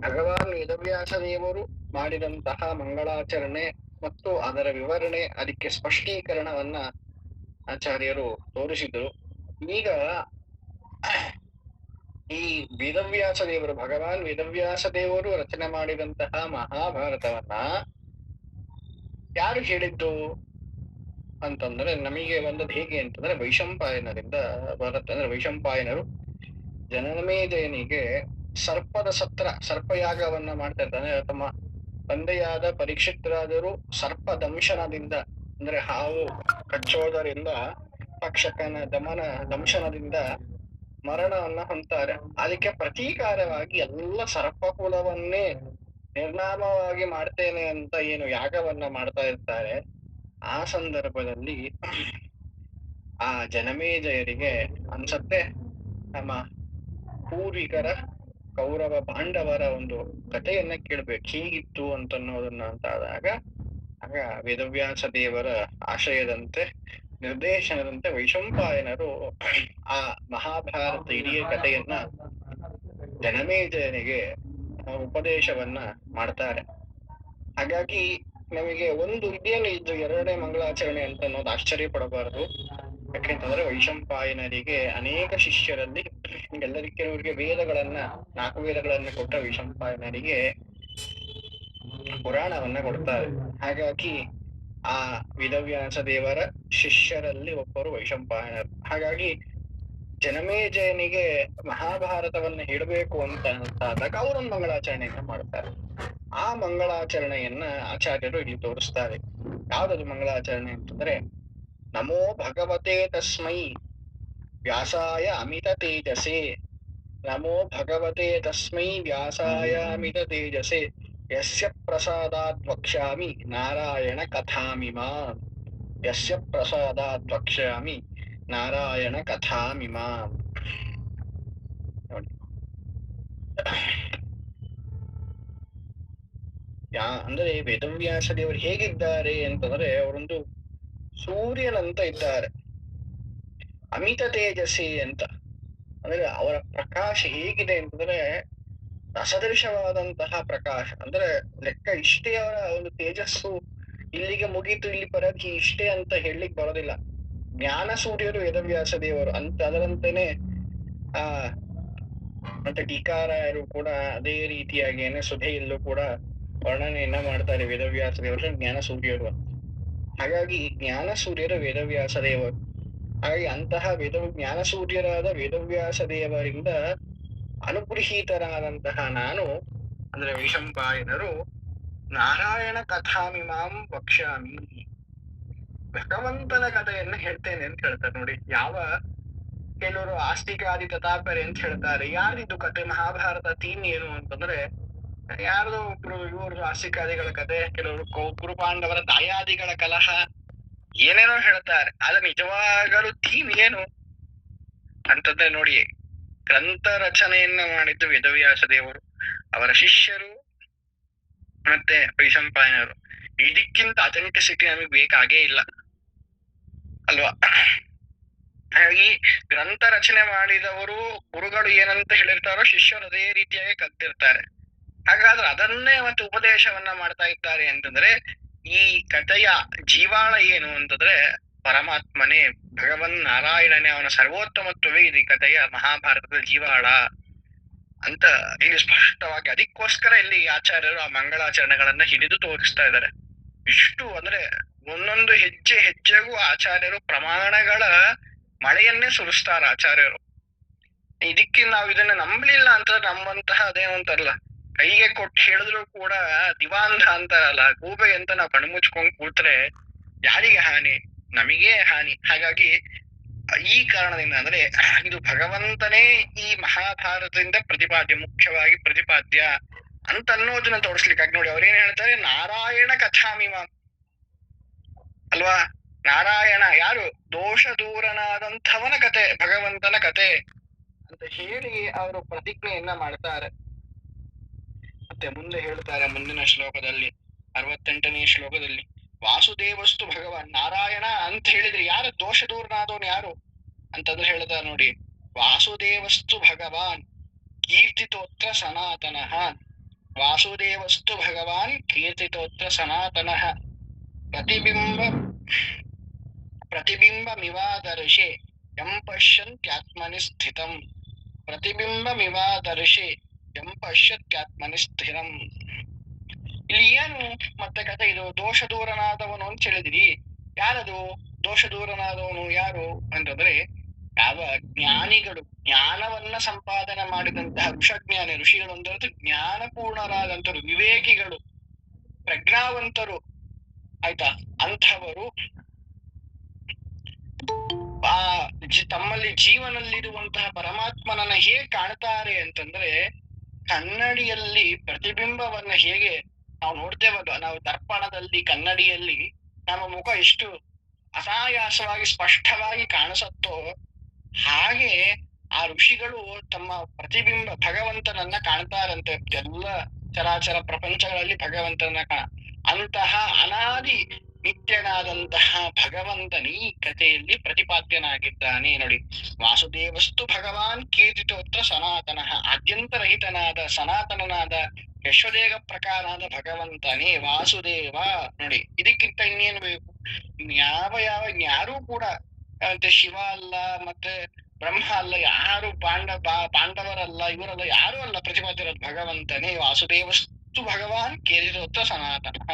ಭಗವಾನ್ ವೇದವ್ಯಾಸ ದೇವರು ಮಾಡಿದಂತಹ ಮಂಗಳಾಚರಣೆ ಮತ್ತು ಅದರ ವಿವರಣೆ, ಅದಕ್ಕೆ ಸ್ಪಷ್ಟೀಕರಣವನ್ನ ಆಚಾರ್ಯರು ತೋರಿಸಿದರು. ಈಗ ಈ ವೇದವ್ಯಾಸ ದೇವರು, ಭಗವಾನ್ ವೇದವ್ಯಾಸ ದೇವರು ರಚನೆ ಮಾಡಿದಂತಹ ಮಹಾಭಾರತವನ್ನ ಯಾರು ಹೇಳಿದ್ದು ಅಂತಂದ್ರೆ ನಮಗೆ ಬಂದದ್ದು ಹೇಗೆ ಅಂತಂದ್ರೆ ವೈಶಂಪಾಯನರಿಂದ ಬರುತ್ತೆ. ಅಂದ್ರೆ ವೈಶಂಪಾಯನರು ಜನಮೇಜಯನಿಗೆ ಸರ್ಪದ ಸರ್ಪಯಾಗವನ್ನ ಮಾಡ್ತಾ ಇರ್ತಾನೆ. ತಮ್ಮ ತಂದೆಯಾದ ಪರೀಕ್ಷಿತರಾದರೂ ಸರ್ಪ ದಂಶನದಿಂದ, ಅಂದ್ರೆ ಹಾವು ಕಚ್ಚೋದರಿಂದ, ತಕ್ಷಕನ ದಂಶನದಿಂದ ಮರಣವನ್ನ ಹೊಂತಾರೆ. ಅದಕ್ಕೆ ಪ್ರತೀಕಾರವಾಗಿ ಎಲ್ಲ ಸರ್ಪಕುಲವನ್ನೇ ನಿರ್ನಾಮವಾಗಿ ಮಾಡ್ತೇನೆ ಅಂತ ಏನು ಯಾಗವನ್ನ ಮಾಡ್ತಾ ಇರ್ತಾರೆ. ಆ ಸಂದರ್ಭದಲ್ಲಿ ಆ ಜನಮೇಜಯರಿಗೆ ಅನ್ಸತ್ತೆ, ನಮ್ಮ ಪೂರ್ವಿಕರ ಕೌರವ ಪಾಂಡವರ ಒಂದು ಕಥೆಯನ್ನ ಕೇಳ್ಬೇಕು, ಹೀಗಿತ್ತು ಅಂತನ್ನೋದನ್ನ ಅಂತಾದಾಗ ಆಗ ವೇದವ್ಯಾಸ ದೇವರ ಆಶಯದಂತೆ, ನಿರ್ದೇಶನದಂತೆ ವೈಶಂಪಾಯನರು ಆ ಮಹಾಭಾರತ ಇಡೀ ಕಥೆಯನ್ನ ಜನಮೇಜಯನಿಗೆ ಉಪದೇಶವನ್ನ ಮಾಡ್ತಾರೆ. ಹಾಗಾಗಿ ನಮಗೆ ಒಂದು ಇದೇನು ಇದು ಎರಡನೇ ಮಂಗಳಾಚರಣೆ ಅಂತ ಅನ್ನೋದು ಆಶ್ಚರ್ಯ ಪಡಬಾರದು. ಯಾಕೆಂತಂದ್ರೆ ವೈಶಂಪಾಯನರಿಗೆ ಅನೇಕ ಶಿಷ್ಯರಲ್ಲಿ ಕೆಲವರಿಗೆ ವೇದಗಳನ್ನ 4 ವೇದಗಳನ್ನ ಕೊಟ್ಟ ವೈಶಂಪಾಯನರಿಗೆ ಪುರಾಣವನ್ನ ಕೊಡ್ತಾರೆ. ಹಾಗಾಗಿ ಆ ವೇದವ್ಯಾಸ ದೇವರ ಶಿಷ್ಯರಲ್ಲಿ ಒಬ್ಬರು ವೈಶಂಪಾಯನರು. ಹಾಗಾಗಿ ಜನಮೇಜಯನಿಗೆ ಮಹಾಭಾರತವನ್ನ ಹೇಳಬೇಕು ಅಂತ ಅಂತಾದಾಗ ಅವರೊಂದು ಮಂಗಳಾಚರಣೆಯನ್ನ ಮಾಡ್ತಾರೆ. ಆ ಮಂಗಳಾಚರಣೆಯನ್ನ ಆಚಾರ್ಯರು ಇಲ್ಲಿ ತೋರಿಸ್ತಾರೆ. ಯಾವ್ದದು ಮಂಗಳಾಚರಣೆ ಅಂತಂದ್ರೆ, ನಮೋ ಭಗವತೆ ತಸ್ಮೈ ವ್ಯಾಸಾಯ ಅಮಿತ ತೇಜಸೆ, ನಮೋ ಭಗವತೆ ತಸ್ಮೈ ವ್ಯಾಸಾಯ ಅಮಿತ ತೇಜಸೆ, ಯಸ್ಯ ಪ್ರಸಾದಾತ್ ವಕ್ಷ್ಯಾಮಿ ನಾರಾಯಣ ಕಥಾಮಿಮಾಂ, ಯಸ್ಯ ಪ್ರಸಾದಾತ್ ವಕ್ಷ್ಯಾಮಿ ನಾರಾಯಣ ಕಥಾಮಿಮಾಂ. ನೋಡಿ, ಅಂದ್ರೆ ವೇದವ್ಯಾಸ ದೇವರು ಹೇಗಿದ್ದಾರೆ ಅಂತಂದ್ರೆ ಅವರೊಂದು ಸೂರ್ಯನಂತ ಇದ್ದಾರೆ, ಅಮಿತ ತೇಜಸ್ಸಿ ಅಂತ. ಅಂದ್ರೆ ಅವರ ಪ್ರಕಾಶ ಹೇಗಿದೆ ಅಂತಂದ್ರೆ ಅಸದೃಶವಾದಂತಹ ಪ್ರಕಾಶ. ಅಂದ್ರೆ ಲೆಕ್ಕ ಇಷ್ಟೇ ಅವರ ಒಂದು ತೇಜಸ್ಸು, ಇಲ್ಲಿಗೆ ಮುಗೀತು ಇಲ್ಲಿ ಬರೋದಕ್ಕೆ ಇಷ್ಟೇ ಅಂತ ಹೇಳಲಿಕ್ಕೆ ಬರೋದಿಲ್ಲ. ಜ್ಞಾನ ಸೂರ್ಯರು ವೇದವ್ಯಾಸ ದೇವರು ಅಂತ. ಅದರಂತೆನೆ ಮತ್ತೆ ಟೀಕಾರಾಯರು ಕೂಡ ಅದೇ ರೀತಿಯಾಗೇನೆ ಸುಧೆಯಲ್ಲೂ ಕೂಡ ವರ್ಣನೆಯನ್ನ ಮಾಡ್ತಾರೆ ವೇದವ್ಯಾಸ ದೇವರು ಜ್ಞಾನ ಸೂರ್ಯರು. ಹಾಗಾಗಿ ಜ್ಞಾನ ಸೂರ್ಯರು ವೇದವ್ಯಾಸ ದೇವರು. ಹಾಗಾಗಿ ಅಂತಹ ಜ್ಞಾನ ಸೂರ್ಯರಾದ ವೇದವ್ಯಾಸ ದೇವರಿಂದ ಅನುಗೃಹೀತರಾದಂತಹ ನಾನು, ಅಂದ್ರೆ ವೈಶಂಪಾಯನರು, ನಾರಾಯಣ ಕಥಾಮಿಮಾಂ ವಕ್ಷ್ಯಾಮಿ, ಭಗವಂತನ ಕಥೆಯನ್ನ ಹೇಳ್ತೇನೆ ಅಂತ ಹೇಳ್ತಾರೆ. ನೋಡಿ, ಯಾವ ಕೆಲವರು ಆಸ್ತಿಕಾದಿ ತಥಾಪರೆ ಅಂತ ಹೇಳ್ತಾರೆ. ಯಾರಿದು ಕತೆ? ಮಹಾಭಾರತ ಥೀಮ್ ಏನು ಅಂತಂದ್ರೆ ಯಾರ್ದೋ ಒಬ್ರು ಇವರು ಆಸ್ತಿಕಾದಿಗಳ ಕತೆ, ಕೆಲವರು ಕುರುಪಾಂಡವರ ದಾಯಾದಿಗಳ ಕಲಹ, ಏನೇನೋ ಹೇಳ್ತಾರೆ. ಆದ್ರೆ ನಿಜವಾಗಲೂ ಥೀಮ್ ಏನು ಅಂತಂದ್ರೆ ನೋಡಿ, ಗ್ರಂಥ ರಚನೆಯನ್ನ ಮಾಡಿದ್ದು ವೇದವ್ಯಾಸ ದೇವರು, ಅವರ ಶಿಷ್ಯರು ಮತ್ತೆ ವೈಶಂಪಾಯನರು. ಇದಕ್ಕಿಂತ ಅಥೆಂಟಿಸಿಟಿ ನಮಗೆ ಬೇಕಾಗೇ ಇಲ್ಲ ಅಲ್ವಾ? ಹಾಗಾಗಿ ಗ್ರಂಥ ರಚನೆ ಮಾಡಿದವರು ಗುರುಗಳು ಏನಂತ ಹೇಳಿರ್ತಾರೋ ಶಿಷ್ಯರು ಅದೇ ರೀತಿಯಾಗಿ ಕಲ್ತಿರ್ತಾರೆ. ಹಾಗಾದ್ರೆ ಅದನ್ನೇ ಮತ್ತೆ ಉಪದೇಶವನ್ನ ಮಾಡ್ತಾ ಇದ್ದಾರೆ ಅಂತಂದ್ರೆ ಈ ಕಥೆಯ ಜೀವಾಳ ಏನು ಅಂತಂದ್ರೆ ಪರಮಾತ್ಮನೇ, ಭಗವನ್ ನಾರಾಯಣನೇ, ಅವನ ಸರ್ವೋತ್ತಮತ್ವವೇ ಇದು ಈ ಕಥೆಯ ಮಹಾಭಾರತದ ಜೀವಾಳ ಅಂತ ಇಲ್ಲಿ ಸ್ಪಷ್ಟವಾಗಿ. ಅದಕ್ಕೋಸ್ಕರ ಇಲ್ಲಿ ಆಚಾರ್ಯರು ಆ ಮಂಗಳಾಚರಣೆಗಳನ್ನ ಹಿಡಿದು ತೋರಿಸ್ತಾ ಇದ್ದಾರೆ. ಇಷ್ಟು ಅಂದ್ರೆ ಒಂದೊಂದು ಹೆಜ್ಜೆ ಹೆಜ್ಜೆಗೂ ಆಚಾರ್ಯರು ಪ್ರಮಾಣಗಳ ಮಳೆಯನ್ನೇ ಸುರಿಸ್ತಾರ ಆಚಾರ್ಯರು. ಇದಕ್ಕೆ ನಾವು ಇದನ್ನ ನಂಬಲಿಲ್ಲ ಅಂತ ನಮ್ಮಂತಹ ಅದೇನು ಅಂತಾರಲ್ಲ, ಕೈಗೆ ಕೊಟ್ಟು ಹೇಳಿದ್ರು ಕೂಡ ದಿವಾಂಧ ಅಂತಾರಲ್ಲ, ಗೂಬೆ ಅಂತ ನಾವು ಕಣ್ಮುಚ್ಕೊಂಡ್ ಕೂತ್ರೆ ಯಾರಿಗೆ ಹಾನಿ? ನಮಗೇ ಹಾನಿ. ಹಾಗಾಗಿ ಈ ಕಾರಣದಿಂದ ಅಂದ್ರೆ ಇದು ಭಗವಂತನೇ ಈ ಮಹಾಭಾರತದಿಂದ ಪ್ರತಿಪಾದ್ಯ, ಮುಖ್ಯವಾಗಿ ಪ್ರತಿಪಾದ್ಯ ಅಂತ ಅನ್ನೋದನ್ನ ತೋರಿಸ್ಲಿಕ್ಕಾಗಿ ನೋಡಿ ಅವ್ರೇನ್ ಹೇಳ್ತಾರೆ, ನಾರಾಯಣ ಕಥಾಮಿಮಾಂ ಅಲ್ವಾ? ನಾರಾಯಣ ಯಾರು? ದೋಷ ದೂರನಾದಂಥವನ ಕತೆ, ಭಗವಂತನ ಕತೆ ಅಂತ ಹೇಳಿ ಅವರು ಪ್ರತಿಜ್ಞೆಯನ್ನ ಮಾಡ್ತಾರೆ. ಮತ್ತೆ ಮುಂದೆ ಹೇಳ್ತಾರೆ ಮುಂದಿನ ಶ್ಲೋಕದಲ್ಲಿ, 68ನೇ ಶ್ಲೋಕದಲ್ಲಿ, ವಾಸುದೇವಸ್ತು ಭಗವಾನ್. ನಾರಾಯಣ ಅಂತ ಹೇಳಿದ್ರೆ ಯಾರು ದೋಷ ದೂರನಾದವನು ಯಾರು ಅಂತಂದ್ರೆ ಹೇಳ್ತಾರೆ ನೋಡಿ, ವಾಸುದೇವಸ್ತು ಭಗವಾನ್ ಕೀರ್ತಿತೋತ್ರ ಸನಾತನಃ. ವಾಸುದೇವಸ್ತು ಭಗವಾನ್ ಕೀರ್ತಿತೋತ್ರ ಸನಾತನಃ ಪ್ರತಿಬಿಂಬ ಪ್ರತಿಬಿಂಬಮಿವಾದರ್ಶೆ ಯಂ ಪಶ್ಯಂತ್ಯಾತ್ಮನಿ ಸ್ಥಿತಂ. ಪ್ರತಿಬಿಂಬಮಿವಾದರ್ಶೆ ಯಂ ಪಶ್ಯತ್ಯಾತ್ಮನಿ ಸ್ಥಿರಂ. ಇಲ್ಲಿ ಏನು ಮತ್ತೆ ಕತೆ ಇದು? ದೋಷ ದೂರನಾದವನು ಅಂತ ಹೇಳಿದಿರಿ. ಯಾರದು ದೋಷ ದೂರನಾದವನು? ಯಾರು ಅಂತಂದ್ರೆ ಯಾವ ಜ್ಞಾನಿಗಳು, ಜ್ಞಾನವನ್ನ ಸಂಪಾದನೆ ಮಾಡಿದಂತಹ ಋಷಜ್ಞಾನಿ, ಋಷಿಗಳು ಅಂದ್ರೆ ಜ್ಞಾನಪೂರ್ಣರಾದಂತರು, ವಿವೇಕಿಗಳು, ಪ್ರಜ್ಞಾವಂತರು, ಆಯ್ತಾ, ಅಂಥವರು ಆ ತಮ್ಮಲ್ಲಿ ಜೀವನಲ್ಲಿರುವಂತಹ ಪರಮಾತ್ಮನನ್ನ ಹೇಗೆ ಕಾಣ್ತಾರೆ ಅಂತಂದ್ರೆ, ಕನ್ನಡಿಯಲ್ಲಿ ಪ್ರತಿಬಿಂಬವನ್ನ ಹೇಗೆ ನಾವು ನೋಡ್ತೇವಲ್ಲ, ನಾವು ದರ್ಪಣದಲ್ಲಿ ಕನ್ನಡಿಯಲ್ಲಿ ನಮ್ಮ ಮುಖ ಎಷ್ಟು ಅನಾಯಾಸವಾಗಿ ಸ್ಪಷ್ಟವಾಗಿ ಕಾಣಿಸುತ್ತೋ ಹಾಗೆ ಆ ಋಷಿಗಳು ತಮ್ಮ ಪ್ರತಿಬಿಂಬ ಭಗವಂತನನ್ನ ಕಾಣ್ತಾರಂತೆ. ಎಲ್ಲ ಚರಾಚರ ಪ್ರಪಂಚಗಳಲ್ಲಿ ಭಗವಂತನ ಅಂತಹ ಅನಾದಿ ನಿತ್ಯನಾದಂತಹ ಭಗವಂತನ ಈ ಕಥೆಯಲ್ಲಿ ಪ್ರತಿಪಾದ್ಯನಾಗಿದ್ದಾನೆ ನೋಡಿ. ವಾಸುದೇವಸ್ತು ಭಗವಾನ್ ಕೀರ್ತಿತೋತ್ರ ಸನಾತನಃ. ಆದ್ಯಂತರಹಿತನಾದ ಸನಾತನನಾದ ಯಶೋದೇವ ಪ್ರಕಾರನಾದ ಭಗವಂತನೇ ವಾಸುದೇವ. ನೋಡಿ, ಇದಕ್ಕಿಂತ ಇನ್ನೇನು ಬೇಕು? ಯಾರೂ ಕೂಡ ಮತ್ತೆ ಶಿವ ಅಲ್ಲ, ಮತ್ತೆ ಬ್ರಹ್ಮ ಅಲ್ಲ, ಯಾರು ಪಾಂಡವರಲ್ಲ, ಇವರಲ್ಲ, ಯಾರು ಅಲ್ಲ ಪ್ರತಿಪಾದ್ಯರಾದ ಭಗವಂತನೇ ವಾಸುದೇವಸ್ತು ಭಗವಾನ್ ಕೀರ್ತಿತೋತ್ರ ಸನಾತನಃ.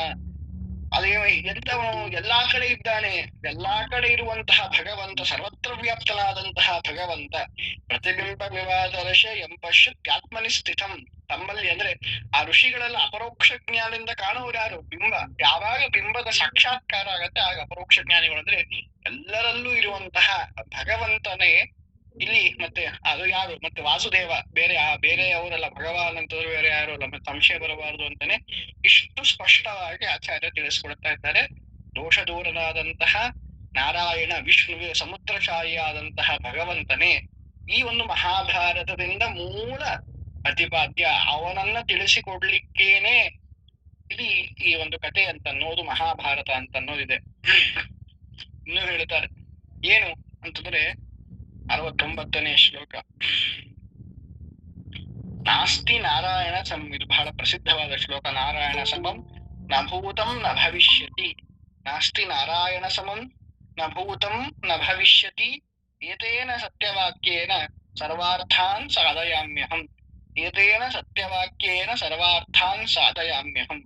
ಅದೇ ಎಂತವನು ಎಲ್ಲಾ ಕಡೆ ಇದ್ದಾನೆ, ಎಲ್ಲಾ ಕಡೆ ಇರುವಂತಹ ಭಗವಂತ, ಸರ್ವತ್ರ ವ್ಯಾಪ್ತನಾದಂತಹ ಭಗವಂತ. ಪ್ರತಿಬಿಂಬ ವಿವಾದರ್ಶ ಎಂ ಪಶ್ಯತ್ಯಾತ್ಮನಿ ಸ್ಥಿತಂ. ತಮ್ಮಲ್ಲಿ ಅಂದ್ರೆ ಆ ಋಷಿಗಳೆಲ್ಲ ಅಪರೋಕ್ಷ ಜ್ಞಾನದಿಂದ ಕಾಣುವರು ಯಾರು? ಬಿಂಬ. ಯಾವಾಗ ಬಿಂಬದ ಸಾಕ್ಷಾತ್ಕಾರ ಆಗತ್ತೆ ಆಗ ಅಪರೋಕ್ಷ ಜ್ಞಾನಿಗಳು. ಅಂದ್ರೆ ಎಲ್ಲರಲ್ಲೂ ಇರುವಂತಹ ಭಗವಂತನೇ ಇಲ್ಲಿ. ಮತ್ತೆ ಅದು ಯಾರು? ಮತ್ತೆ ವಾಸುದೇವ, ಬೇರೆ ಅವರಲ್ಲ, ಭಗವಾನ್ ಅಂತಂದ್ರೆ ಬೇರೆ ಯಾರು ಅಲ್ಲ, ಮತ್ತೆ ಸಂಶಯ ಬರಬಾರದು ಅಂತಾನೆ ಇಷ್ಟು ಸ್ಪಷ್ಟವಾಗಿ ಆಚಾರ್ಯ ತಿಳಿಸ್ಕೊಡ್ತಾ ಇದ್ದಾರೆ. ದೋಷ ದೂರನಾದಂತಹ ನಾರಾಯಣ ವಿಷ್ಣುವಿನ ಸಮುದ್ರಶಾಹಿಯಾದಂತಹ ಭಗವಂತನೇ ಈ ಒಂದು ಮಹಾಭಾರತದಿಂದ ಮೂಲ ಪ್ರತಿಪಾದ್ಯ. ಅವನನ್ನ ತಿಳಿಸಿಕೊಡ್ಲಿಕ್ಕೇನೆ ಇಲ್ಲಿ ಈ ಒಂದು ಕಥೆ ಅಂತ ಅನ್ನೋದು, ಮಹಾಭಾರತ ಅಂತ ಅನ್ನೋದಿದೆ. ಇನ್ನು ಹೇಳ್ತಾರೆ ಏನು ಅಂತಂದ್ರೆ 69ನೇ ಶ್ಲೋಕ. ನಾಸ್ತಿ ನಾರಾಯಣ ಸಮ. ಇದು ಬಹಳ ಪ್ರಸಿದ್ಧವಾದ ಶ್ಲೋಕ. ನಾರಾಯಣ ಸಮಂ ನ ಭೂತಂ ನ ಭವಿಷ್ಯತಿ. ನಾಸ್ತಿ ನಾರಾಯಣ ಸಮಂ ನ ಭೂತಂ ನ ಭವಿಷ್ಯತಿ. ಏತೇನ ಸತ್ಯವಾಕ್ಯೇನ ಸರ್ವಾರ್ಥಾನ್ ಸಾಧಯಾಮ್ಯಹಂ. ಏತೇನ ಸತ್ಯವಾಕ್ಯೇನ ಸರ್ವಾರ್ಥಾನ್ ಸಾಧಯಾಮ್ಯಹಂ.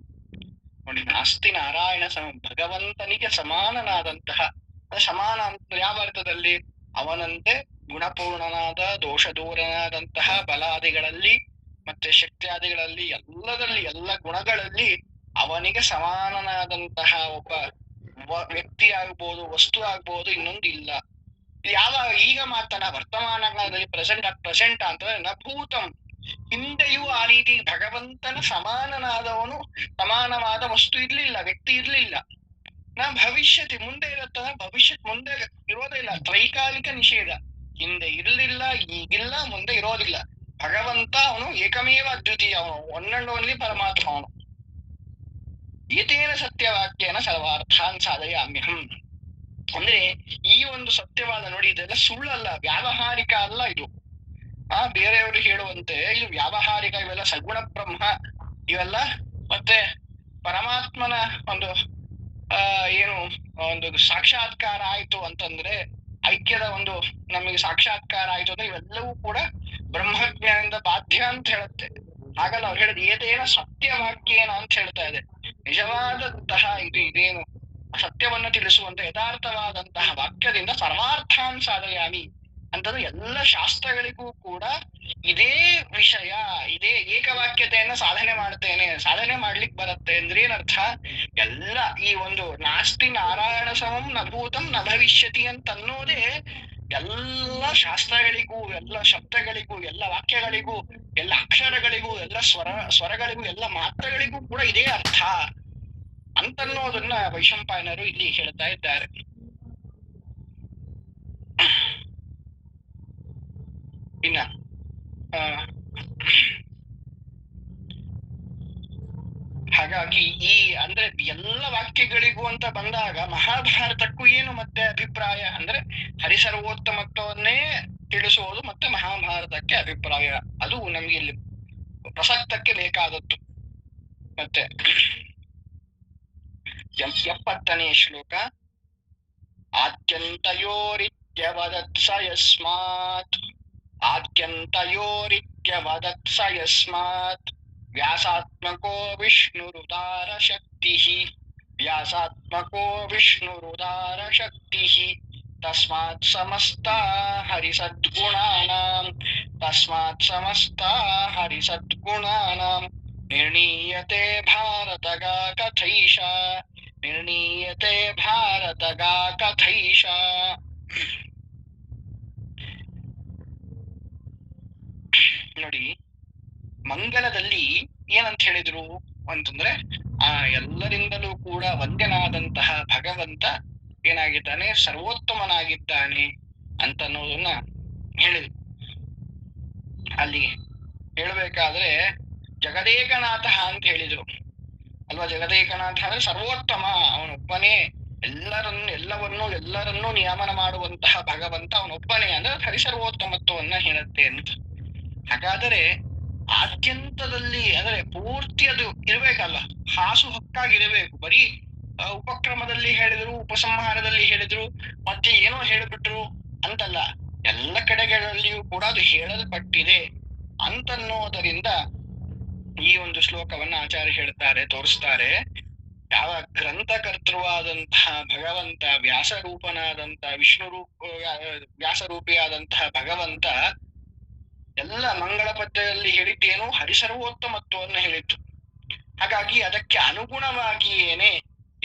ನೋಡಿ, ನಾಸ್ತಿ ನಾರಾಯಣ ಸಮಂ, ಭಗವಂತನಿಗೆ ಸಮಾನನಾದಂತಹ. ಸಮಾನ ಅಂತ ಯಾವ ಅರ್ಥದಲ್ಲಿ? ಅವನಂತೆ ಗುಣಪೂರ್ಣನಾದ, ದೋಷ ದೂರನಾದಂತಹ ಬಲಾದಿಗಳಲ್ಲಿ ಮತ್ತೆ ಶಕ್ತಿಯಾದಿಗಳಲ್ಲಿ ಎಲ್ಲದಲ್ಲಿ, ಎಲ್ಲ ಗುಣಗಳಲ್ಲಿ ಅವನಿಗೆ ಸಮಾನನಾದಂತಹ ಒಬ್ಬ ವ್ಯಕ್ತಿ ಆಗ್ಬೋದು, ವಸ್ತು ಆಗ್ಬೋದು, ಇನ್ನೊಂದು ಇಲ್ಲ. ಯಾವಾಗ? ಈಗ ಮಾತನ ವರ್ತಮಾನ ಕಾಲದಲ್ಲಿ ಪ್ರೆಸೆಂಟ್ ಅಂತಂದ್ರೆ ನ ಭೂತಂ, ಹಿಂದೆಯೂ ಆ ರೀತಿ ಭಗವಂತನ ಸಮಾನನಾದವನು, ಸಮಾನವಾದ ವಸ್ತು ಇರ್ಲಿಲ್ಲ, ವ್ಯಕ್ತಿ ಇರ್ಲಿಲ್ಲ. ನ ಭವಿಷ್ಯತಿ, ಮುಂದೆ ಇರುತ್ತ, ಭವಿಷ್ಯತ್ ಮುಂದೆ ಇರೋದೇ ಇಲ್ಲ. ತ್ರೈಕಾಲಿಕ ನಿಷೇಧ. ಹಿಂದೆ ಇರ್ಲಿಲ್ಲ, ಈಗಿಲ್ಲ, ಮುಂದೆ ಇರೋದಿಲ್ಲ. ಭಗವಂತ ಅವನು ಏಕಮೇವ ಅದ್ವಿತೀಯ, ಅವನು ಒನ್ ಅಂಡ್ ಓನ್ಲಿ ಪರಮಾತ್ಮ ಅವನು. ಏತೇನ ಸತ್ಯವಾಕ್ಯನ ಸರ್ವಾರ್ಥಾನ್ ಸಾಧಯಾಮ್ಯಹಂ. ಅಂದ್ರೆ ಈ ಒಂದು ಸತ್ಯವಾದ ನೋಡಿ, ಇದೆಲ್ಲ ಸುಳ್ಳಲ್ಲ, ವ್ಯಾವಹಾರಿಕ ಅಲ್ಲ ಇದು. ಬೇರೆಯವರು ಹೇಳುವಂತೆ ಇದು ವ್ಯಾವಹಾರಿಕ, ಇವೆಲ್ಲ ಸಗುಣ ಬ್ರಹ್ಮ ಇವೆಲ್ಲ. ಮತ್ತೆ ಪರಮಾತ್ಮನ ಒಂದು ಏನು ಒಂದು ಸಾಕ್ಷಾತ್ಕಾರ ಆಯ್ತು ಅಂತಂದ್ರೆ, ಐಕ್ಯದ ಒಂದು ನಮಗೆ ಸಾಕ್ಷಾತ್ಕಾರ ಆಯ್ತು ಅಂದ್ರೆ ಇವೆಲ್ಲವೂ ಕೂಡ ಬ್ರಹ್ಮಜ್ಞಾನದಿಂದ ಬಾಧ್ಯ ಅಂತ ಹೇಳುತ್ತೆ. ಹಾಗಲ್ಲ ಅವ್ರು ಹೇಳಿದ ಏತೇನ ಸತ್ಯವಾಕ್ಯೇನ ಅಂತ ಹೇಳ್ತಾ ಇದೆ. ನಿಜವಾದಂತಹ ಇದೇನು ಸತ್ಯವನ್ನ ತಿಳಿಸುವಂತ ಯಥಾರ್ಥವಾದಂತಹ ವಾಕ್ಯದಿಂದ ಸರ್ವಾರ್ಥಾನ್ ಸಾಧಯಾಮಿ ಅಂತಂದ್ರೆ ಎಲ್ಲ ಶಾಸ್ತ್ರಗಳಿಗೂ ಕೂಡ ಇದೇ ವಿಷಯ, ಇದೇ ಏಕವಾಕ್ಯತೆಯನ್ನ ಸಾಧನೆ ಮಾಡ್ತೇನೆ, ಸಾಧನೆ ಮಾಡ್ಲಿಕ್ಕೆ ಬರುತ್ತೆ ಅಂದ್ರೆ ಏನರ್ಥ? ಎಲ್ಲ ಈ ಒಂದು ನಾಸ್ತಿ ನಾರಾಯಣ ಸಮಂ ನ ಭೂತಂ ನ ಭವಿಷ್ಯತಿ ಅಂತ ಅನ್ನೋದೇ ಎಲ್ಲ ಶಾಸ್ತ್ರಗಳಿಗೂ, ಎಲ್ಲ ಶಬ್ದಗಳಿಗೂ, ಎಲ್ಲ ವಾಕ್ಯಗಳಿಗೂ, ಎಲ್ಲ ಅಕ್ಷರಗಳಿಗೂ, ಎಲ್ಲ ಸ್ವರಗಳಿಗೂ, ಎಲ್ಲ ಮಾತ್ರಗಳಿಗೂ ಕೂಡ ಇದೇ ಅರ್ಥ ಅಂತನ್ನೋದನ್ನ ವೈಶಂಪಾಯನರು ಇಲ್ಲಿ ಹೇಳ್ತಾ ಇದ್ದಾರೆ. ಇನ್ನ ಹಾಗಾಗಿ ಈ ಅಂದ್ರೆ ಎಲ್ಲ ವಾಕ್ಯಗಳಿಗೂ ಅಂತ ಬಂದಾಗ ಮಹಾಭಾರತಕ್ಕೂ ಏನು ಮತ್ತೆ ಅಭಿಪ್ರಾಯ ಅಂದ್ರೆ ಹರಿಸರ್ವೋತ್ತಮತ್ವವನ್ನೇ ತಿಳಿಸುವುದು ಮತ್ತೆ ಮಹಾಭಾರತಕ್ಕೆ ಅಭಿಪ್ರಾಯ. ಅದು ನಮ್ಗೆ ಇಲ್ಲಿ ಪ್ರಸಕ್ತಕ್ಕೆ ಬೇಕಾದದ್ದು. ಮತ್ತೆ 70ನೇ ಶ್ಲೋಕ. ಆದ್ಯಂತಯೋರಿತ್ಯವದತ್ಸ ಯಸ್ಮಾತ್ ಆದ್ಯಂತಯೋರಿತ್ಯವದತ್ಸ ಯಸ್ಮಾತ್ ವ್ಯಾಸಾತ್ಮಕೋ ವಿಷ್ಣುರುದಾರ ಶಕ್ತಿಃ ವ್ಯಾಸಾತ್ಮಕೋ ವಿಷ್ಣುರುದಾರ ಶಕ್ತಿಃ ತಸ್ಮಾತ್ ಸಮಸ್ತಾ ಹರಿಸದ್ಗುಣಾನಾಂ ತಸ್ಮಾತ್ ಸಮಸ್ತಾ ಹರಿಸದ್ಗುಣಾನಾಂ ನಿರ್ಣೀಯತೆ ಭಾರತಗಾ ಕಥೈಷ ನಿರ್ಣೀಯತೆ ಭಾರತಗಾ ಕಥೈಷ. ನೋಡಿ, ಮಂಗಲದಲ್ಲಿ ಏನಂತ ಹೇಳಿದ್ರು ಅಂತಂದ್ರೆ ಆ ಎಲ್ಲರಿಂದಲೂ ಕೂಡ ವಂದ್ಯನಾದಂತಹ ಭಗವಂತ ಏನಾಗಿದ್ದಾನೆ, ಸರ್ವೋತ್ತಮನಾಗಿದ್ದಾನೆ ಅಂತ ಅನ್ನೋದನ್ನ ಹೇಳಿದ್ರು. ಅಲ್ಲಿ ಹೇಳ್ಬೇಕಾದ್ರೆ ಜಗದೇಕನಾಥ ಅಂತ ಹೇಳಿದ್ರು ಅಲ್ವಾ. ಜಗದೇಕನಾಥ ಅಂದ್ರೆ ಸರ್ವೋತ್ತಮ, ಅವನೊಬ್ಬನೇ ಎಲ್ಲರನ್ನೂ ನಿಯಮನ ಮಾಡುವಂತಹ ಭಗವಂತ ಅವನೊಬ್ಬನೇ ಅಂದ್ರೆ ಹರಿಸರ್ವೋತ್ತಮತ್ವವನ್ನ ಹೇಳುತ್ತೆ ಅಂತ. ಹಾಗಾದರೆ ಆದ್ಯಂತದಲ್ಲಿ ಅಂದ್ರೆ ಪೂರ್ತಿ ಅದು ಇರ್ಬೇಕಲ್ಲ, ಹಾಸು ಹೊಕ್ಕಾಗಿರಬೇಕು. ಬರೀ ಉಪಕ್ರಮದಲ್ಲಿ ಹೇಳಿದ್ರು, ಉಪಸಂಹಾರದಲ್ಲಿ ಹೇಳಿದ್ರು, ಮತ್ತೆ ಏನೋ ಹೇಳಿಬಿಟ್ರು ಅಂತಲ್ಲ, ಎಲ್ಲ ಕಡೆಗಳಲ್ಲಿಯೂ ಕೂಡ ಅದು ಹೇಳಲ್ಪಟ್ಟಿದೆ ಅಂತನ್ನೋದರಿಂದ ಈ ಒಂದು ಶ್ಲೋಕವನ್ನ ಆಚಾರ್ಯ ಹೇಳ್ತಾರೆ, ತೋರಿಸ್ತಾರೆ. ಯಾವ ಗ್ರಂಥಕರ್ತೃವಾದಂತಹ ಭಗವಂತ, ವ್ಯಾಸರೂಪನಾದಂತಹ ವ್ಯಾಸರೂಪಿಯಾದಂತಹ ಭಗವಂತ ಎಲ್ಲ ಮಂಗಳ ಪದ್ಯದಲ್ಲಿ ಹೇಳಿದ್ದೇನು, ಹರಿಸರ್ವೋತ್ತಮತ್ವವನ್ನು ಹೇಳಿತ್ತು. ಹಾಗಾಗಿ ಅದಕ್ಕೆ ಅನುಗುಣವಾಗಿಯೇನೆ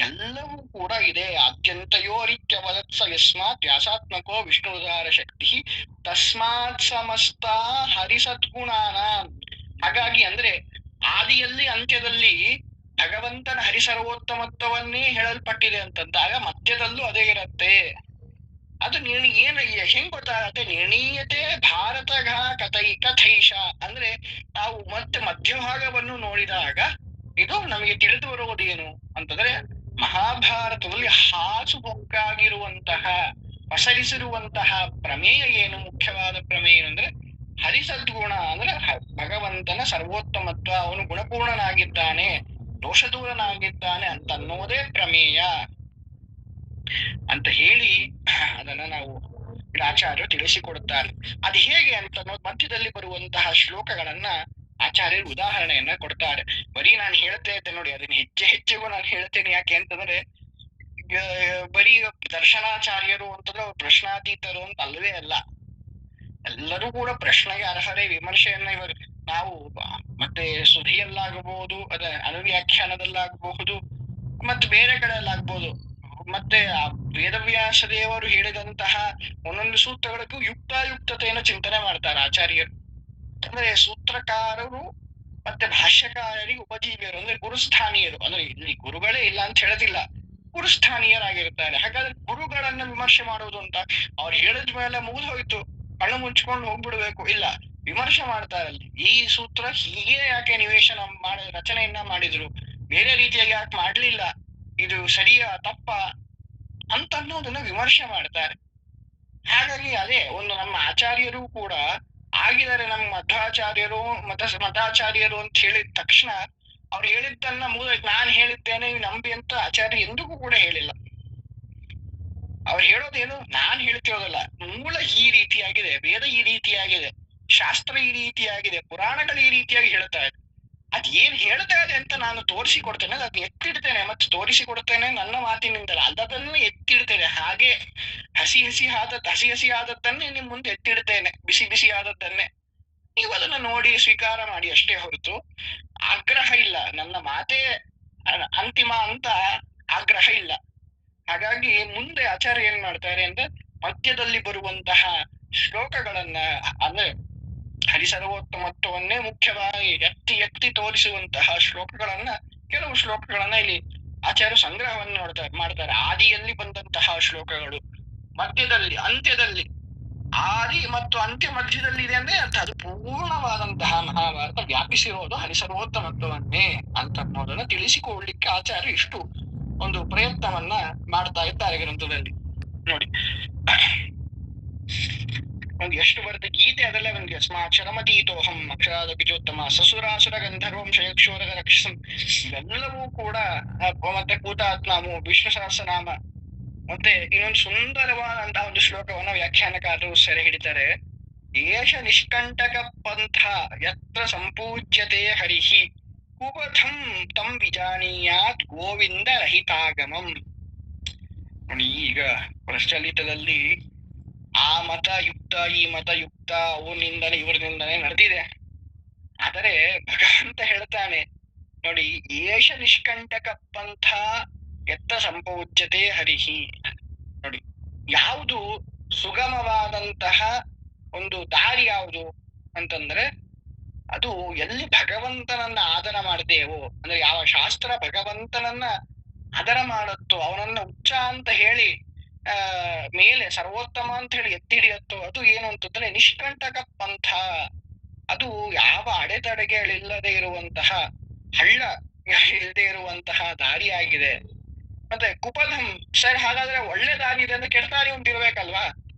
ಎಲ್ಲವೂ ಕೂಡ ಇದೆ. ಆದ್ಯಂತಯೋರಿತ್ಯವದತ್ಸ ಯಸ್ಮಾತ್ ವ್ಯಾಸಾತ್ಮಕೋ ವಿಷ್ಣುದಾರ ಶಕ್ತಿ ತಸ್ಮಾತ್ ಸಮಸ್ತ ಹರಿಸದ್ಗುಣಾನ. ಹಾಗಾಗಿ ಅಂದ್ರೆ ಆದಿಯಲ್ಲಿ ಅಂತ್ಯದಲ್ಲಿ ಭಗವಂತನ ಹರಿಸರ್ವೋತ್ತಮತ್ವವನ್ನೇ ಹೇಳಲ್ಪಟ್ಟಿದೆ ಅಂತಂದಾಗ ಮಧ್ಯದಲ್ಲೂ ಅದೇ ಇರತ್ತೆ. ಅದು ಹೆಂಗ್ ಗೊತ್ತಾಗತ್ತೆ? ನಿರ್ಣೀಯತೆ ಭಾರತಗ ಕಥೈಷ ಅಂದ್ರೆ ನಾವು ಮತ್ತೆ ಮಧ್ಯಭಾಗವನ್ನು ನೋಡಿದಾಗ ಇದು ನಮಗೆ ತಿಳಿದು ಬರುವುದೇನು ಅಂತಂದ್ರೆ, ಮಹಾಭಾರತದಲ್ಲಿ ಹಾಸು ಹೊಕ್ಕಾಗಿರುವಂತಹ ಪಸರಿಸಿರುವಂತಹ ಪ್ರಮೇಯ ಏನು, ಮುಖ್ಯವಾದ ಪ್ರಮೇಯ ಏನು ಅಂದ್ರೆ ಹರಿಸದ್ಗುಣ ಅಂದ್ರೆ ಭಗವಂತನ ಸರ್ವೋತ್ತಮತ್ವ, ಅವನು ಗುಣಪೂರ್ಣನಾಗಿದ್ದಾನೆ, ದೋಷದೂರನಾಗಿದ್ದಾನೆ ಅಂತ ಅನ್ನೋದೇ ಪ್ರಮೇಯ ಅಂತ ಹೇಳಿ ಅದನ್ನ ನಾವು ಆಚಾರ್ಯರು ತಿಳಿಸಿಕೊಡುತ್ತಾರೆ. ಅದು ಹೇಗೆ ಅಂತ ಅನ್ನೋದು ಮಧ್ಯದಲ್ಲಿ ಬರುವಂತಹ ಶ್ಲೋಕಗಳನ್ನ ಆಚಾರ್ಯರು ಉದಾಹರಣೆಯನ್ನ ಕೊಡ್ತಾರೆ. ಬರೀ ನಾನು ಹೇಳ್ತಾ ಇದ್ದೆ ನೋಡಿ, ಅದನ್ನ ಹೆಚ್ಚೆಗೂ ನಾನು ಹೇಳ್ತೇನೆ. ಯಾಕೆ ಅಂತಂದ್ರೆ ಬರೀ ದರ್ಶನಾಚಾರ್ಯರು ಅಂತಂದ್ರೆ ಅವ್ರು ಪ್ರಶ್ನಾತೀತರು ಅಂತ ಅಲ್ವೇ ಅಲ್ಲ. ಎಲ್ಲರೂ ಕೂಡ ಪ್ರಶ್ನೆಗೆ ಅರ್ಹರೇ. ವಿಮರ್ಶೆಯನ್ನ ಇವರು ನಾವು ಮತ್ತೆ ಸುಧಿಯಲ್ಲಾಗಬಹುದು, ಅದ ಅನುವ್ಯಾಖ್ಯಾನದಲ್ಲಾಗಬಹುದು, ಮತ್ತೆ ಬೇರೆ ಕಡೆಯಲ್ಲಾಗ್ಬೋದು. ಮತ್ತೆ ಆ ವೇದವ್ಯಾಸ ದೇವರು ಹೇಳಿದಂತಹ ಒಂದೊಂದು ಸೂತ್ರಗಳಿಗೂ ಯುಕ್ತಾಯುಕ್ತತೆಯನ್ನು ಚಿಂತನೆ ಮಾಡ್ತಾರೆ ಆಚಾರ್ಯರು. ಅಂದ್ರೆ ಸೂತ್ರಕಾರರು ಮತ್ತೆ ಭಾಷ್ಯಕಾರರಿಗೆ ಉಪಜೀವಿಯರು ಅಂದ್ರೆ ಗುರುಸ್ಥಾನೀಯರು. ಅಂದ್ರೆ ಇಲ್ಲಿ ಗುರುಗಳೇ ಇಲ್ಲ ಅಂತ ಹೇಳೋದಿಲ್ಲ, ಗುರುಸ್ಥಾನೀಯರಾಗಿರ್ತಾರೆ. ಹಾಗಾದ್ರೆ ಗುರುಗಳನ್ನ ವಿಮರ್ಶೆ ಮಾಡುವುದು ಅಂತ ಅವ್ರು ಹೇಳಿದ ಮೇಲೆ ಮುಗಿದು ಹೋಯ್ತು, ಕಣ್ಣು ಮುಚ್ಕೊಂಡು ಹೋಗ್ಬಿಡ್ಬೇಕು? ಇಲ್ಲ, ವಿಮರ್ಶೆ ಮಾಡ್ತಾರಲ್ಲಿ. ಈ ಸೂತ್ರ ಹೀಗೆ ಯಾಕೆ ನಿವೇಶನ ರಚನೆಯನ್ನ ಮಾಡಿದ್ರು, ಬೇರೆ ರೀತಿಯಾಗಿ ಯಾಕೆ ಮಾಡ್ಲಿಲ್ಲ, ಇದು ಸರಿಯಾ ತಪ್ಪ ಅಂತ ಅನ್ನೋದನ್ನ ವಿಮರ್ಶೆ ಮಾಡ್ತಾರೆ. ಹಾಗಾಗಿ ಅದೇ ಒಂದು ನಮ್ಮ ಆಚಾರ್ಯರು ಕೂಡ ಆಗಿದ್ದಾರೆ. ನಮ್ಮ ಮಧ್ವಾಚಾರ್ಯರು ಮತಾಚಾರ್ಯರು ಅಂತ ಹೇಳಿದ ತಕ್ಷಣ ಅವ್ರು ಹೇಳಿದ್ದನ್ನ ನಾನು ಹೇಳಿದ್ದೇನೆ ನಂಬಿ ಅಂತ ಆಚಾರ್ಯ ಎಂದಿಗೂ ಕೂಡ ಹೇಳಿಲ್ಲ. ಅವ್ರು ಹೇಳೋದೇನು, ನಾನ್ ಹೇಳ್ತಿರೋದಲ್ಲ, ಮೂಲ ಈ ರೀತಿಯಾಗಿದೆ, ವೇದ ಈ ರೀತಿಯಾಗಿದೆ, ಶಾಸ್ತ್ರ ಈ ರೀತಿಯಾಗಿದೆ, ಪುರಾಣಗಳು ಈ ರೀತಿಯಾಗಿ ಹೇಳ್ತಾ ಇದೆ. ಅದ್ ಏನ್ ಹೇಳ್ತಾ ಇದೆ ಅಂತ ನಾನು ತೋರಿಸಿಕೊಡ್ತೇನೆ, ಅದನ್ನ ಎತ್ತಿಡ್ತೇನೆ ಮತ್ತೆ ತೋರಿಸಿಕೊಡ್ತೇನೆ ನನ್ನ ಮಾತಿನಿಂದಲ್ಲ, ಅದನ್ನು ಎತ್ತಿಡ್ತೇನೆ. ಹಾಗೆ ಹಸಿ ಆದದ್ದನ್ನೇ ನಿಮ್ ಮುಂದೆ ಎತ್ತಿಡ್ತೇನೆ, ಬಿಸಿ ಆದದ್ದನ್ನೇ ನೀವು ಅದನ್ನ ನೋಡಿ ಸ್ವೀಕಾರ ಮಾಡಿ ಅಷ್ಟೇ ಹೊರತು ಆಗ್ರಹ ಇಲ್ಲ. ನನ್ನ ಮಾತೇ ಅಂತಿಮ ಅಂತ ಆಗ್ರಹ ಇಲ್ಲ. ಹಾಗಾಗಿ ಮುಂದೆ ಆಚಾರ್ಯ ಏನ್ ಮಾಡ್ತಾರೆ ಅಂದ್ರೆ ಮಧ್ಯದಲ್ಲಿ ಬರುವಂತಹ ಶ್ಲೋಕಗಳನ್ನ ಅಂದ್ರೆ ಹರಿಸರ್ವೋತ್ತಮತ್ವವನ್ನೇ ಮುಖ್ಯವಾಗಿ ಎತ್ತಿ ತೋರಿಸುವಂತಹ ಶ್ಲೋಕಗಳನ್ನ, ಕೆಲವು ಶ್ಲೋಕಗಳನ್ನ ಇಲ್ಲಿ ಆಚಾರ್ಯ ಸಂಗ್ರಹವನ್ನು ಮಾಡ್ತಾರೆ. ಆದಿಯಲ್ಲಿ ಬಂದಂತಹ ಶ್ಲೋಕಗಳು, ಮಧ್ಯದಲ್ಲಿ, ಅಂತ್ಯದಲ್ಲಿ. ಆದಿ ಮತ್ತು ಅಂತ್ಯ ಮಧ್ಯದಲ್ಲಿ ಇದೆ ಅಂದ್ರೆ ಅರ್ಥ ಅದು ಪೂರ್ಣವಾದಂತಹ ಮಹಾಭಾರತ ವ್ಯಾಪಿಸಿರೋದು ಹರಿಸರ್ವೋತ್ತಮತ್ವವನ್ನೇ ಅಂತ ಅನ್ನೋದನ್ನ ತಿಳಿಸಿಕೊಳ್ಳಲಿಕ್ಕೆ ಆಚಾರ್ಯ ಇಷ್ಟು ಒಂದು ಪ್ರಯತ್ನವನ್ನ ಮಾಡ್ತಾ ಇದ್ದಾರೆ ಗ್ರಂಥದಲ್ಲಿ. ನೋಡಿ, ಒಂದು ಎಷ್ಟು ಬರುತ್ತೆ ಗೀತೆ ಅದೆಲ್ಲ ಒಂದು ಯಸ್ಮಾಕ್ಷರಮತೀತೋಹಂ ಅಕ್ಷರಾದ ಬೀಜೋತ್ತಮ ಸಸುರಾಸುರ ಗಂಧರ್ವಂ ಶಯಕ್ಷೋರಗ ರಕ್ಷಸಂ ಇವೆಲ್ಲವೂ ಕೂಡ ಮತ್ತೆ ಕೂತಾತ್ನಾಮು ವಿಷ್ಣು ಸಹಸ್ರನಾಮ. ಮತ್ತೆ ಇನ್ನೊಂದು ಸುಂದರವಾದಂತಹ ಒಂದು ಶ್ಲೋಕವನ್ನ ವ್ಯಾಖ್ಯಾನಕಾರರು ಸೆರೆ ಹಿಡಿತಾರೆ. ಏಷ ನಿಷ್ಕಂಟಕ ಪಂಥ ಯತ್ರ ಸಂಪೂಜ್ಯತೆ ಹರಿಹಿ ಕುಪಥಂ ತಂ ವಿಜಾನೀಯಾತ್ ಗೋವಿಂದ ರಹಿತಾಗಮಂ. ನೋಡಿ, ಈಗ ಪ್ರಚಲಿತದಲ್ಲಿ ಆ ಮತ ಯುಕ್ತ ಈ ಮತ ಯುಕ್ತ ಅವನಿಂದನೇ ಇವ್ರನಿಂದನೇ ನಡೆದಿದೆ. ಆದರೆ ಭಗವಂತ ಹೇಳ್ತಾನೆ ನೋಡಿ, ಏಷ ನಿಷ್ಕಂಟಕ ಪಂಥ ಎತ್ತ ಸಂಪೂಜ್ಯತೆ ಹರಿಹಿ. ನೋಡಿ, ಯಾವುದು ಸುಗಮವಾದಂತಹ ಒಂದು ದಾರಿ ಯಾವುದು ಅಂತಂದ್ರೆ ಅದು ಎಲ್ಲಿ ಭಗವಂತನನ್ನ ಆದರ ಮಾಡ್ತೇವೋ, ಅಂದ್ರೆ ಯಾವ ಶಾಸ್ತ್ರ ಭಗವಂತನನ್ನ ಆದರ ಮಾಡುತ್ತೋ, ಅವನನ್ನ ಉಚ್ಚ ಅಂತ ಹೇಳಿ ಮೇಲೆ ಸರ್ವೋತ್ತಮ ಅಂತ ಹೇಳಿ ಎತ್ತಿ ಹಿಡಿಯತ್ತೋ ಅದು ಏನು ಅಂತಂದ್ರೆ ನಿಷ್ಕಂಟಕ ಪಂಥ. ಅದು ಯಾವ ಅಡೆತಡೆಗಳಿಲ್ಲದೆ ಇರುವಂತಹ, ಹಳ್ಳ ಇಲ್ಲದೆ ಇರುವಂತಹ ದಾರಿಯಾಗಿದೆ. ಮತ್ತೆ ಕುಪಥಂ, ಸರ್ ಹಾಗಾದ್ರೆ ಒಳ್ಳೆ ದಾರಿ ಇದೆ ಅಂದ್ರೆ ಕೆಟ್ಟ ದಾರಿ ಉಂಟಿರ್ಬೇಕಲ್ವಾ?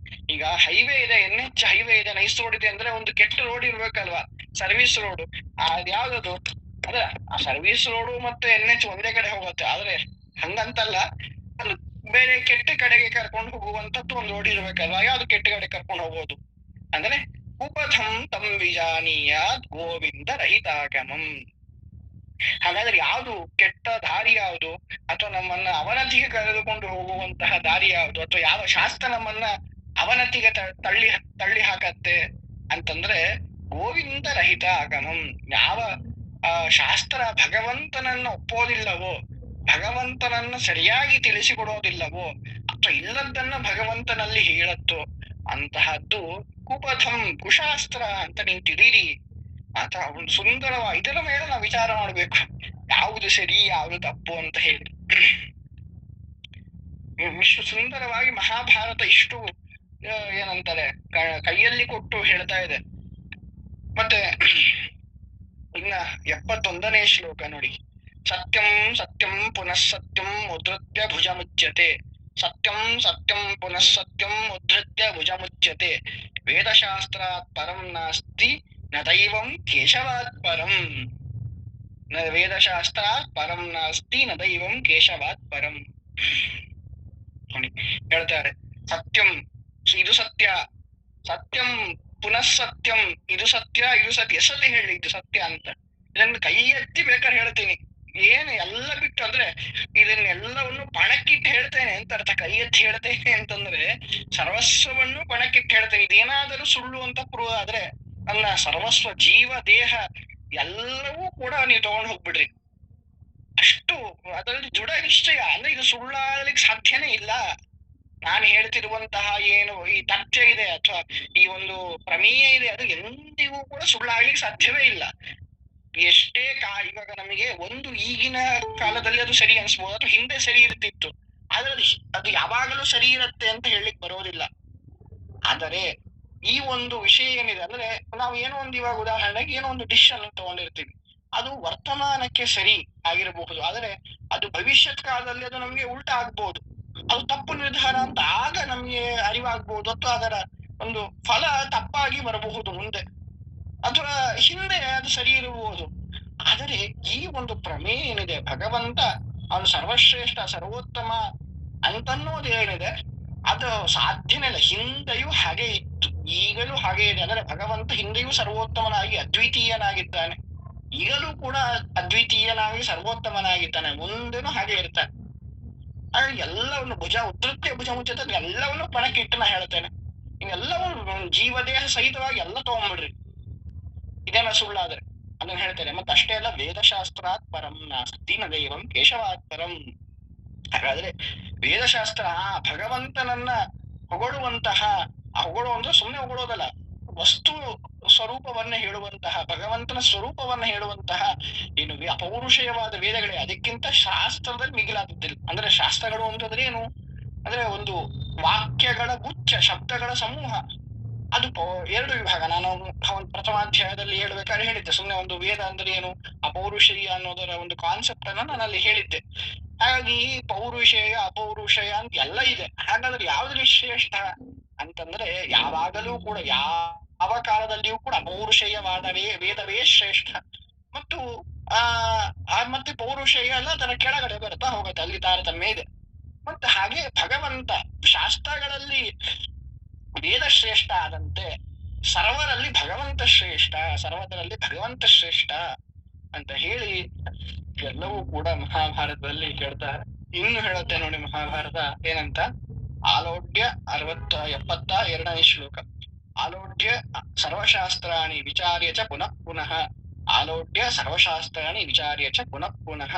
ಈಗ ಹೈವೇ ಇದೆ, NH ಹೈವೇ ಇದೆ, ನೈಸ್ ರೋಡ್ ಇದೆ ಅಂದ್ರೆ ಒಂದು ಕೆಟ್ಟ ರೋಡ್ ಇರ್ಬೇಕಲ್ವಾ? ಸರ್ವಿಸ್ ರೋಡ್ ಅದ್ಯಾವ್ದದು? ಅದ ಆ ಸರ್ವಿಸ್ ರೋಡು ಮತ್ತೆ NH ಒಂದೇ ಕಡೆ ಹೋಗುತ್ತೆ. ಆದ್ರೆ ಹಂಗಂತಲ್ಲ, ಒಂದು ಬೇರೆ ಕೆಟ್ಟ ಕಡೆಗೆ ಕರ್ಕೊಂಡು ಹೋಗುವಂತದ್ದು ಒಂದು ರೋಡ್ ಇರ್ಬೇಕಲ್ವಾ? ಯಾವ್ದು ಕೆಟ್ಟ ಕಡೆ ಕರ್ಕೊಂಡು ಹೋಗೋದು ಅಂದ್ರೆ ಕುಪಥಂ ತಂ ವಿಜಾನೀಯ ಗೋವಿಂದ ರಹಿತಾಗಮಂ. ಹಾಗಾದ್ರೆ ಯಾವುದು ಕೆಟ್ಟ ದಾರಿ ಯಾವುದು, ಅಥವಾ ನಮ್ಮನ್ನ ಅವನತಿಗೆ ಕರೆದುಕೊಂಡು ಹೋಗುವಂತಹ ದಾರಿ ಯಾವುದು, ಅಥವಾ ಯಾವ ಶಾಸ್ತ್ರ ನಮ್ಮನ್ನ ಅವನತಿಗೆ ತಳ್ಳಿ ಹಾಕತ್ತೆ ಅಂತಂದ್ರೆ ಗೋವಿಂದ ರಹಿತ ಆಗಮಂ. ಯಾವ ಶಾಸ್ತ್ರ ಭಗವಂತನನ್ನ ಒಪ್ಪೋದಿಲ್ಲವೋ, ಭಗವಂತನನ್ನ ಸರಿಯಾಗಿ ತಿಳಿಸಿಕೊಡೋದಿಲ್ಲವೋ, ಅಥವಾ ಇಲ್ಲದನ್ನ ಭಗವಂತನಲ್ಲಿ ಹೇಳತ್ತೋ ಅಂತಹದ್ದು ಕುಪಥಂ, ಕುಶಾಸ್ತ್ರ ಅಂತ ನೀವು ತಿಳಿರಿ. ಅಥವಾ ಒಂದು ಸುಂದರವಾಗಿ ಇದರ ಮೇಲೆ ನಾವು ವಿಚಾರ ಮಾಡ್ಬೇಕು, ಯಾವುದು ಸರಿ ಯಾವುದು ತಪ್ಪು ಅಂತ ಹೇಳಿ. ಇಷ್ಟು ಸುಂದರವಾಗಿ ಮಹಾಭಾರತ ಇಷ್ಟು ಏನಂತಾರೆ ಕೈಯಲ್ಲಿ ಕೊಟ್ಟು ಹೇಳ್ತಾ ಇದೆ. ಮತ್ತೆ ಇನ್ನ 71ನೇ ಶ್ಲೋಕ ನೋಡಿ, ಸತ್ಯಂ ಸತ್ಯಂ ಪುನಃ ಸತ್ಯಂ ಉದ್ಧತ್ಯ ಭುಜಮುಚ್ಯತೆ. ಸತ್ಯಂ ಸತ್ಯಂ ಪುನಃ ಸತ್ಯಂ ಉದ್ಧತ್ಯ ಭುಜಮುಚ್ಯತೆ. ವೇದಶಾಸ್ತ್ರಾತ್ ಪರಂ ನಾಸ್ತಿ ನ ದೈವಂ ಕೇಶವಾತ್ ಪರಂ. ವೇದಶಾಸ್ತ್ರಾತ್ ಪರಂ ನಾಸ್ತಿ ನ ದೈವಂ ಕೇಶವಾತ್ ಪರಂ. ಹೇಳ್ತಾರೆ ಸತ್ಯಂ ಇದು ಸತ್ಯ, ಸತ್ಯಂ ಪುನಃ ಸತ್ಯಂ ಇದು ಸತ್ಯ, ಇದು ಸತ್ಯ. ಎಷ್ಟಲ್ಲಿ ಹೇಳಿ ಇದು ಸತ್ಯ ಅಂತ, ಇದನ್ನ ಕೈ ಎತ್ತಿ ಬೇಕಾದ್ರೆ ಹೇಳ್ತೀನಿ. ಏನು ಎಲ್ಲ ಬಿಟ್ಟು ಅಂದ್ರೆ ಇದನ್ನೆಲ್ಲವನ್ನು ಪಣಕ್ಕಿಟ್ಟು ಹೇಳ್ತೇನೆ ಅಂತ ಅರ್ಥ. ಕೈ ಎತ್ತಿ ಹೇಳ್ತೇನೆ ಅಂತಂದ್ರೆ ಸರ್ವಸ್ವವನ್ನು ಪಣಕ್ಕಿಟ್ಟು ಹೇಳ್ತೇನೆ. ಇದೇನಾದರೂ ಸುಳ್ಳು ಅಂತ ಪ್ರೂವ್ ಆದ್ರೆ ನನ್ನ ಸರ್ವಸ್ವ ಜೀವ ದೇಹ ಎಲ್ಲವೂ ಕೂಡ ನೀವು ತಗೊಂಡು ಹೋಗ್ಬಿಡ್ರಿ. ಅಷ್ಟು ಅದರಲ್ಲಿ ದೃಢ ನಿಶ್ಚಯ. ಅಂದ್ರೆ ಇದು ಸುಳ್ಳಾಗ್ಲಿಕ್ಕೆ ಸಾಧ್ಯನೇ ಇಲ್ಲ. ನಾನು ಹೇಳ್ತಿರುವಂತಹ ಏನು ಈ ತಥ್ಯ ಇದೆ ಅಥವಾ ಈ ಒಂದು ಪ್ರಮೇಯ ಇದೆ, ಅದು ಎಂದಿಗೂ ಕೂಡ ಸುಳ್ಳಾಗ್ಲಿಕ್ಕೆ ಸಾಧ್ಯವೇ ಇಲ್ಲ. ಎಷ್ಟೇ ಇವಾಗ ನಮಗೆ ಒಂದು ಈಗಿನ ಕಾಲದಲ್ಲಿ ಅದು ಸರಿ ಅನ್ಸ್ಬೋದು, ಅಥವಾ ಹಿಂದೆ ಸರಿ ಇರ್ತಿತ್ತು, ಆದ್ರೆ ಅದು ಯಾವಾಗಲೂ ಸರಿ ಇರುತ್ತೆ ಅಂತ ಹೇಳಲಿಕ್ಕೆ ಬರೋದಿಲ್ಲ. ಆದರೆ ಈ ಒಂದು ವಿಷಯ ಏನಿದೆ ಅಂದ್ರೆ, ನಾವು ಏನೋ ಒಂದು ಇವಾಗ ಉದಾಹರಣೆಗೆ ಏನೋ ಒಂದು ಡಿಶ್ ಅನ್ನು ತಗೊಂಡಿರ್ತೀವಿ, ಅದು ವರ್ತಮಾನಕ್ಕೆ ಸರಿ ಆಗಿರಬಹುದು, ಆದ್ರೆ ಅದು ಭವಿಷ್ಯತ್ ಕಾಲದಲ್ಲಿ ಅದು ನಮ್ಗೆ ಉಲ್ಟಾ ಆಗ್ಬಹುದು. ಅದು ತಪ್ಪು ನಿರ್ಧಾರ ಅಂತ ಆಗ ನಮ್ಗೆ ಅರಿವಾಗ್ಬಹುದು, ಅಥವಾ ಅದರ ಒಂದು ಫಲ ತಪ್ಪಾಗಿ ಬರಬಹುದು ಮುಂದೆ, ಅಥವಾ ಹಿಂದೆ ಅದು ಸರಿ ಇರಬಹುದು. ಆದರೆ ಈ ಒಂದು ಪ್ರಮೇಯ ಏನಿದೆ, ಭಗವಂತ ಅವನು ಸರ್ವಶ್ರೇಷ್ಠ ಸರ್ವೋತ್ತಮ ಅಂತನ್ನೋದು ಏನಿದೆ ಅದು ಸಾಧ್ಯನೇ ಇಲ್ಲ. ಹಿಂದೆಯೂ ಹಾಗೆ ಇತ್ತು, ಈಗಲೂ ಹಾಗೆ ಇದೆ. ಅಂದ್ರೆ ಭಗವಂತ ಹಿಂದೆಯೂ ಸರ್ವೋತ್ತಮನಾಗಿ ಅದ್ವಿತೀಯನಾಗಿದ್ದಾನೆ, ಈಗಲೂ ಕೂಡ ಅದ್ವಿತೀಯನಾಗಿ ಸರ್ವೋತ್ತಮನಾಗಿದ್ದಾನೆ, ಮುಂದೆನೂ ಹಾಗೆ ಇರ್ತಾನೆ. ಹಾಗಾಗಿ ಎಲ್ಲವನ್ನು ಉದ್ಧತ್ಯ ಭುಜ ಮುಚ್ಚತೆ ಎಲ್ಲವನ್ನು ಪಣಕ್ಕಿಟ್ಟು ನಾ ಹೇಳ್ತೇನೆ. ನೀವೆಲ್ಲವನ್ನು ಜೀವದೇಹ ಸಹಿತವಾಗಿ ಎಲ್ಲ ತಗೊಂಡ್ಬಿಡ್ರಿ, ಇದೇನ ಸುಳ್ಳಾದ್ರೆ ಅದನ್ನ ಹೇಳ್ತೇನೆ. ಮತ್ತೆ ಅಷ್ಟೇ ಅಲ್ಲ, ವೇದಶಾಸ್ತ್ರಾತ್ ಪರಂ ನಾಸ್ತಿ ನ ದೈವಂ ಕೇಶವಾತ್ ಪರಂ. ಹಾಗಾದ್ರೆ ವೇದಶಾಸ್ತ್ರ ಭಗವಂತನನ್ನ ಹೊಗಳುವಂತಹ, ಹೊಗಳು ಅಂದ್ರೆ ಸುಮ್ಮನೆ ಹೊಗಳೋದಲ್ಲ, ವಸ್ತು ಸ್ವರೂಪವನ್ನ ಹೇಳುವಂತಹ, ಭಗವಂತನ ಸ್ವರೂಪವನ್ನ ಹೇಳುವಂತಹ ಏನು ಅಪೌರುಷೇಯವಾದ ವೇದಗಳೇ. ಅದಕ್ಕಿಂತ ಶಾಸ್ತ್ರದಲ್ಲಿ ಮಿಗಿಲಾದದ್ದಿಲ್ಲ. ಅಂದ್ರೆ ಶಾಸ್ತ್ರಗಳು ಅಂತಂದ್ರೆ ಏನು ಅಂದ್ರೆ ಒಂದು ವಾಕ್ಯಗಳ ಗುಚ್ಛ, ಶಬ್ದಗಳ ಸಮೂಹ. ಅದು 2 ವಿಭಾಗ. ನಾನು ಒಂದು ಪ್ರಥಮಾಧ್ಯಾಯದಲ್ಲಿ ಹೇಳ್ಬೇಕಾದ್ರೆ ಹೇಳಿದ್ದೆ, ಸುಮ್ಮನೆ ಒಂದು ವೇದ ಅಂದ್ರೆ ಏನು, ಅಪೌರುಷೇಯ ಅನ್ನೋದರ ಒಂದು ಕಾನ್ಸೆಪ್ಟ್ ಅನ್ನ ನಾನು ಅಲ್ಲಿ ಹೇಳಿದ್ದೆ. ಹಾಗಾಗಿ ಪೌರುಷೇಯ ಅಪೌರುಷೇಯ ಅಂತ ಎಲ್ಲ ಇದೆ. ಹಾಗಾದ್ರೆ ಯಾವ್ದು ಶ್ರೇಷ್ಠ ಅಂತಂದ್ರೆ ಯಾವಾಗಲೂ ಕೂಡ ಯಾವ ಕಾಲದಲ್ಲಿಯೂ ಕೂಡ ಪೌರುಷೇಯವಾದವೇ ವೇದವೇ ಶ್ರೇಷ್ಠ. ಮತ್ತು ಮತ್ತೆ ಪೌರುಷೇಯ ಎಲ್ಲ ಅದರ ಕೆಳಗಡೆ ಬರ್ತಾ ಹೋಗುತ್ತೆ, ಅಲ್ಲಿ ತಾರತಮ್ಯ ಇದೆ. ಮತ್ತೆ ಹಾಗೆ ಭಗವಂತ ಶಾಸ್ತ್ರಗಳಲ್ಲಿ ವೇದ ಶ್ರೇಷ್ಠ ಆದಂತೆ ಸರ್ವರಲ್ಲಿ ಭಗವಂತ ಶ್ರೇಷ್ಠ, ಸರ್ವದರಲ್ಲಿ ಭಗವಂತ ಶ್ರೇಷ್ಠ ಅಂತ ಹೇಳಿ ಎಲ್ಲವೂ ಕೂಡ ಮಹಾಭಾರತದಲ್ಲಿ ಕೇಳ್ತಾರೆ. ಇನ್ನು ಹೇಳುತ್ತೆ ನೋಡಿ ಮಹಾಭಾರತ ಏನಂತ. ಆಲೋಡ್ಯ 72ನೇ ಶ್ಲೋಕ. ಆಲೋಡ್ಯ ಸರ್ವಶಾಸ್ತ್ರಾಣಿ ವಿಚಾರ್ಯ ಚ ಪುನಃ ಪುನಃ. ಆಲೋಡ್ಯ ಸರ್ವಶಾಸ್ತ್ರಾಣಿ ವಿಚಾರ್ಯ ಚ ಪುನಃ ಪುನಃ.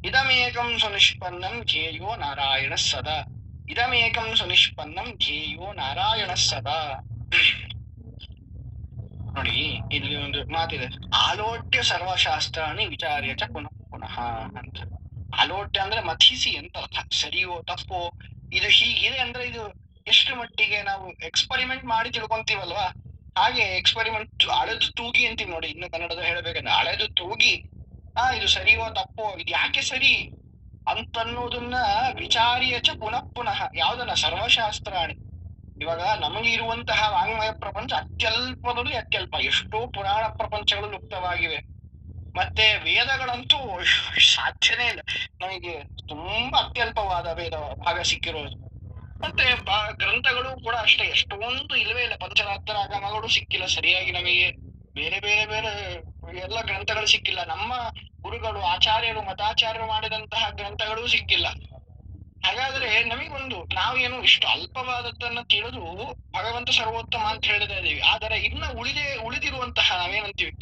ಇದಮೇಕಂ ಸುನಿಷ್ಪನ್ನಂ ಧ್ಯೇಯೋ ನಾರಾಯಣ ಸದಾ. ಇದಮೇಕಂ ಸುನಿಷ್ಪನ್ನಂ ಧ್ಯೇಯೋ ನಾರಾಯಣ ಸದಾ. ನೋಡಿ ಇಲ್ಲಿ ಒಂದು ಮಾತಿದೆ, ಆಲೋಟ್ಯ ಸರ್ವಶಾಸ್ತ್ರಾಣಿ ವಿಚಾರ್ಯ ಚ ಪುನಃ ಪುನಃ ಅಂತ. ಆಲೋಟ್ಯ ಅಂದ್ರೆ ಮಥಿಸಿ ಅಂತ ಅರ್ಥ. ಸರಿಯೋ ತಪ್ಪೋ, ಇದು ಹೀಗಿದೆ ಅಂದ್ರೆ ಇದು ಎಷ್ಟು ಮಟ್ಟಿಗೆ ನಾವು ಎಕ್ಸ್ಪರಿಮೆಂಟ್ ಮಾಡಿ ತಿಳ್ಕೊಂತೀವಲ್ವಾ, ಹಾಗೆ ಎಕ್ಸ್ಪರಿಮೆಂಟ್ ಅಳೆದು ತೂಗಿ ಅಂತೀವಿ ನೋಡಿ. ಇನ್ನು ಕನ್ನಡದ ಹೇಳ್ಬೇಕಂದ್ರೆ ಅಳೆದು ತೂಗಿ ಇದು ಸರಿಯೋ ತಪ್ಪೋ, ಇದು ಯಾಕೆ ಸರಿ ಅಂತನ್ನೋದನ್ನ ವಿಚಾರ್ಯ ಚ ಪುನಃ ಪುನಃ. ಯಾವ್ದನ್ನ? ಸರ್ವಶಾಸ್ತ್ರಾಣಿ. ಇವಾಗ ನಮಗೆ ಇರುವಂತಹ ವಾಂಗ್ಮಯ ಪ್ರಪಂಚ ಅತ್ಯಲ್ಪದಲ್ಲಿ ಅತ್ಯಲ್ಪ. ಎಷ್ಟೋ ಪುರಾಣ ಪ್ರಪಂಚಗಳು ಲುಪ್ತವಾಗಿವೆ. ಮತ್ತೆ ವೇದಗಳಂತೂ ಸಾಧ್ಯನೇ ಇಲ್ಲ, ನಮಗೆ ತುಂಬಾ ಅತ್ಯಲ್ಪವಾದ ವೇದ ಭಾಗ ಸಿಕ್ಕಿರೋದು. ಮತ್ತೆ ಗ್ರಂಥಗಳು ಕೂಡ ಅಷ್ಟೇ, ಎಷ್ಟೊಂದು ಇಲ್ಲವೇ ಇಲ್ಲ. ಪಂಚರಾತ್ರಾಗಮಗಳು ಸಿಕ್ಕಿಲ್ಲ ಸರಿಯಾಗಿ ನಮಗೆ. ಬೇರೆ ಬೇರೆ ಬೇರೆ ಎಲ್ಲ ಗ್ರಂಥಗಳು ಸಿಕ್ಕಿಲ್ಲ. ನಮ್ಮ ಗುರುಗಳು ಆಚಾರ್ಯರು ಮತಾಚಾರ್ಯರು ಮಾಡಿದಂತಹ ಗ್ರಂಥಗಳು ಸಿಕ್ಕಿಲ್ಲ. ಹಾಗಾದ್ರೆ ನಮಗೊಂದು ನಾವೇನು ಇಷ್ಟು ಅಲ್ಪವಾದದ್ದನ್ನ ತಿಳಿದು ಭಗವಂತ ಸರ್ವೋತ್ತಮ ಅಂತ ಹೇಳ್ತಾ ಇದೀವಿ. ಆದರೆ ಇನ್ನ ಉಳಿದಿರುವಂತಹ ನಾವೇನಂತೀವಿ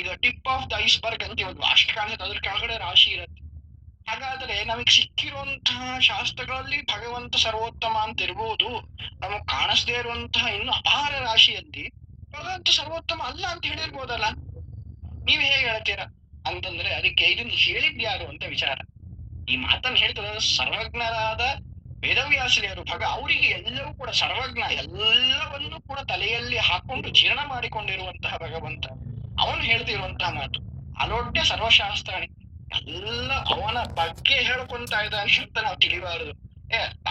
ಈಗ ಟಿಪ್ ಆಫ್ ದ ಐಸ್ಬರ್ಗ್ ಅಂತೀವಲ್ವಾ, ಅಷ್ಟು ಕಾಣಿಸುತ್ತೆ, ಅದ್ರ ಕೆಳಗಡೆ ರಾಶಿ ಇರುತ್ತೆ. ಹಾಗಾದ್ರೆ ನಮಗ್ ಸಿಕ್ಕಿರುವಂತಹ ಶಾಸ್ತ್ರಗಳಲ್ಲಿ ಭಗವಂತ ಸರ್ವೋತ್ತಮ ಅಂತ ಇರ್ಬೋದು, ನಮಗ್ ಕಾಣಿಸದೇ ಇರುವಂತಹ ಇನ್ನು ಅಪಾರ ರಾಶಿಯಲ್ಲಿ ಭಗವಂತ ಸರ್ವೋತ್ತಮ ಅಲ್ಲ ಅಂತ ಹೇಳಿರ್ಬೋದಲ್ಲ. ನೀವ್ ಹೇಗೆ ಹೇಳ್ತೀರಾ ಅಂತಂದ್ರೆ ಅದಕ್ಕೆ ಇದನ್ನ ಹೇಳಿದ್ಯಾರು ಅಂತ ವಿಚಾರ. ಈ ಮಾತನ್ನು ಹೇಳ್ತಾರೆ ಸರ್ವಜ್ಞರಾದ ವೇದವ್ಯಾಸರಿಯರು. ಅವರಿಗೆ ಎಲ್ಲವೂ ಕೂಡ ಸರ್ವಜ್ಞ, ಎಲ್ಲವನ್ನೂ ಕೂಡ ತಲೆಯಲ್ಲಿ ಹಾಕೊಂಡು ಜೀರ್ಣ ಮಾಡಿಕೊಂಡಿರುವಂತಹ ಭಗವಂತ ಅವನು ಹೇಳ್ತಿರುವಂತಹ ಮಾತು ಅಲೋಡ್ಯ ಸರ್ವಶಾಸ್ತ್ರಾಣಿ. ಎಲ್ಲ ಅವನ ಬಗ್ಗೆ ಹೇಳ್ಕೊಂತ ಇದ್ದಾನೆ ಅಂತ ನಾವು ತಿಳಿಬಾರದು.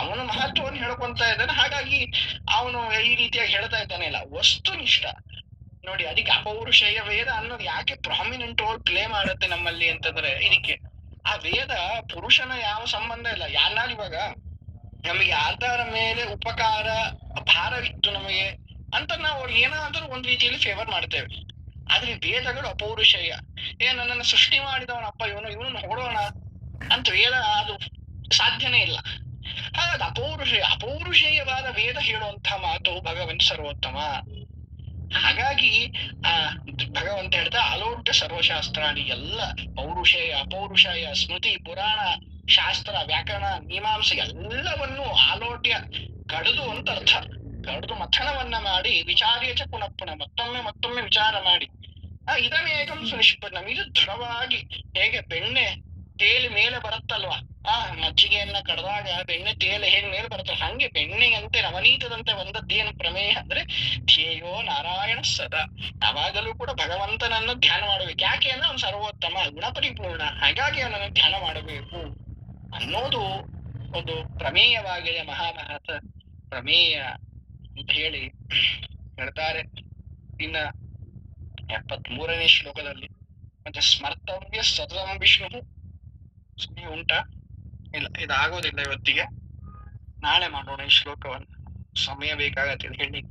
ಅವನ ಮಹತ್ವವನ್ನು ಹೇಳ್ಕೊಂತ ಇದ್ದಾನೆ, ಹಾಗಾಗಿ ಅವನು ಈ ರೀತಿಯಾಗಿ ಹೇಳ್ತಾ ಇದ್ದಾನೆ. ಇಲ್ಲ, ವಸ್ತುನಿಷ್ಠ ನೋಡಿ. ಅದಕ್ಕೆ ಅಪೌರುಷೇಯ ವೇದ ಅನ್ನೋದು ಯಾಕೆ ಪ್ರಾಮಿನೆಂಟ್ ರೋಲ್ ಪ್ಲೇ ಮಾಡುತ್ತೆ ನಮ್ಮಲ್ಲಿ ಅಂತಂದ್ರೆ, ಇದಕ್ಕೆ ಆ ವೇದ ಪುರುಷನ ಯಾವ ಸಂಬಂಧ ಇಲ್ಲ. ಇವಾಗ ನಮಗೆ ಯಾರ್ದಾರ ಮೇಲೆ ಉಪಕಾರ ಭಾರವಿತ್ತು ನಮಗೆ ಅಂತ ನಾವು ಏನಾದ್ರೂ ಒಂದ್ ರೀತಿಯಲ್ಲಿ ಫೇವರ್ ಮಾಡ್ತೇವೆ. ಆದ್ರೆ ವೇದಗಳು ಅಪೌರುಷೇಯ. ನನ್ನನ್ನು ಸೃಷ್ಟಿ ಮಾಡಿದವನಪ್ಪ ಇವನು ಹೊಡೋಣ ಅಂತ ವೇದ ಅದು ಸಾಧ್ಯನೇ ಇಲ್ಲ. ಹಾಗಾದ್ರೆ ಅಪೌರುಷೇಯವಾದ ವೇದ ಹೇಳುವಂತಹ ಮಾತು ಭಗವಂತ ಸರ್ವೋತ್ತಮ. ಹಾಗಾಗಿ ಭಗವಂತ ಹೇಳ್ತಾ ಅಲೋಡ್ಯ ಸರ್ವಶಾಸ್ತ್ರಾಣಿ. ಎಲ್ಲ ಪೌರುಷೇಯ ಅಪೌರುಷೇಯ ಸ್ಮೃತಿ ಪುರಾಣ ಶಾಸ್ತ್ರ ವ್ಯಾಕರಣ ಮೀಮಾಂಸೆ ಎಲ್ಲವನ್ನೂ ಆಲೋಡ್ಯ ಕಡಿದು ಅಂತ ಅರ್ಥ. ಕಡಿದು ಮಥನವನ್ನ ಮಾಡಿ ವಿಚಾರ್ಯ ಚ ಪುನಃ ಪುನಃ ಮತ್ತೊಮ್ಮೆ ವಿಚಾರ ಮಾಡಿ ಇದನ್ನೇಕಂ ಸುನಿಷ್ಪನ್ನಂ. ಇದು ದೃಢವಾಗಿ ಹೇಗೆ ಬೆಣ್ಣೆ ತೇಲಿ ಮೇಲೆ ಬರುತ್ತಲ್ವಾ, ಮಜ್ಜಿಗೆಯನ್ನ ಕಡ್ದಾಗ ಬೆಣ್ಣೆ ತೇಲೆ ಹೇಗೆ ಮೇಲೆ ಬರುತ್ತೆ, ಹಂಗೆ ಬೆಣ್ಣೆಯಂತೆ ನವನೀತದಂತೆ ಒಂದದ್ದೇನು ಪ್ರಮೇಯ ಅಂದ್ರೆ ಧ್ಯೇಯೋ ನಾರಾಯಣ ಸದಾ. ಯಾವಾಗಲೂ ಕೂಡ ಭಗವಂತನನ್ನು ಧ್ಯಾನ ಮಾಡಬೇಕು. ಯಾಕೆ ಅಂದ್ರೆ ಅವನು ಸರ್ವೋತ್ತಮ ಗುಣಪರಿಪೂರ್ಣ, ಹಾಗಾಗಿ ಅವನನ್ನು ಧ್ಯಾನ ಮಾಡಬೇಕು ಅನ್ನೋದು ಒಂದು ಪ್ರಮೇಯವಾಗಿದೆ. ಮಹಾಭಾರತ ಪ್ರಮೇಯ ಅಂತ ಹೇಳಿ ಹೇಳ್ತಾರೆ. ಇನ್ನ 73ನೇ ಶ್ಲೋಕದಲ್ಲಿ ಮತ್ತೆ ಸ್ಮರ್ತವ್ಯ ಸತತಂ ವಿಷ್ಣು. ಉಂಟಾ? ಇಲ್ಲ, ಇದಾಗೋದಿಲ್ಲ ಇವತ್ತಿಗೆ, ನಾಳೆ ಮಾಡೋಣ ಈ ಶ್ಲೋಕವನ್ನು. ಸಮಯ ಬೇಕಾಗತ್ತೆ ಹೇಳಿ.